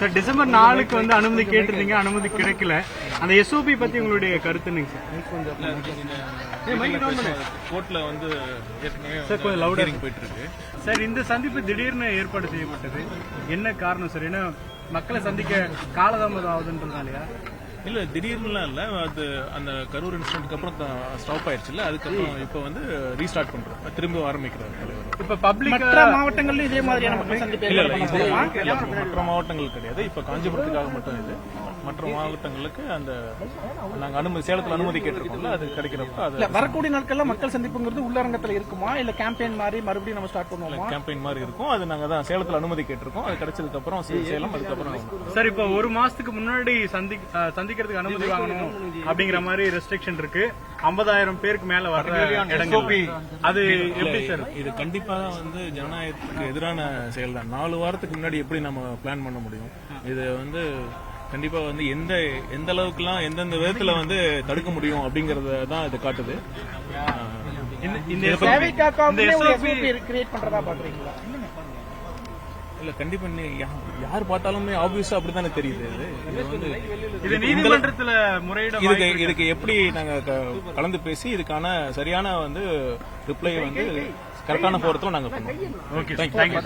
Sir December 4க்கு வந்து அனுமதி கேட்டிருந்தீங்க, அனுமதி கிடைக்கல. அந்த எஸ்ஓபி பத்தி உங்களுடைய கருத்து என்னங்க சார்? கோர்ட்ல வந்து சார் கொஞ்சம் லவுடா போயிட்டு இருக்கு சார். இந்த சந்திப்பு திடீர்னு ஏற்பாடு செய்யப்பட்டது, என்ன காரணம் சார்? ஏன்னா மக்களை சந்திக்க காலதாமதம் ஆகுதுன்றதுனாலயா? இல்ல திடீர்னுலாம் இல்ல, அது அந்த கரூர் இன்சிடென்ட்க்கு அப்புறம் ஸ்டாப் ஆயிடுச்சுல்ல, அதுக்கப்புறம் இப்ப வந்து ரீஸ்டார்ட் பண்றோம், திரும்ப ஆரம்பிக்கிறார் தலைவர். இப்ப பப்ளிக் மற்ற மாவட்டங்கள்ல இதே மாதிரியான மக்கள் சந்திப்பு இல்ல மற்ற மாவட்டங்கள் கிடையாது, இப்ப காஞ்சிபுரத்துக்காக மட்டும் இது. மற்ற மாவட்டங்களுக்கு அந்த நாங்க அனுமதி சேலத்துல அனுமதி கேட்டிருக்கோம்ல, அது கிடைக்கிறப்ப அது வரக்கூடிய நாட்கள்ல மக்கள் சந்திப்புங்கிறது உள்ளரங்கத்துல இருக்குமா இல்ல கேம்பெயின் மாதிரி மறுபடியும் நம்ம ஸ்டார்ட் பண்ணுவோமா? கேம்பெயின் மாதிரி இருக்கும். அது நாங்க தான் சேலத்துல அனுமதி கேட்டிருக்கோம், அது கிடைச்சதுக்கு அப்புறம் சேலம், அதுக்கப்புறம் சார் இப்ப ஒரு மாசத்துக்கு முன்னாடி சந்திக்கிறதுக்கு அனுமதி வாங்கணும் அப்படிங்கிற மாதிரி ரெஸ்ட்ரிக்ஷன் இருக்கு. 50,000 பேருக்கு மேல வர்ற இடங்கள், அது எப்படி சார்? இது கண்டிப்பா வந்து ஜனநாயகத்துக்கு எதிரான செயல் தான். 4 வாரத்துக்கு முன்னாடி எப்படி நம்ம பிளான் பண்ண முடியும்? இது வந்து கண்டிப்பா வந்து எந்த அளவுக்குலாம் எந்தெந்த விதத்துல வந்து தடுக்க முடியும் அப்படிங்கறத தான் இது காட்டுது. இல்ல கண்டிப்பா யார் பார்த்தாலுமே ஆப்வியஸா அப்படித்தானே தெரியுது. இது நீதிமன்றத்துல முறையிட இதுக்கு எப்படி நாங்க கலந்து பேசி இதுக்கான சரியான வந்து ரிப்ளை வந்து கரெக்டான போறதுல நாங்க பண்ணுவோம். Okay, thank you.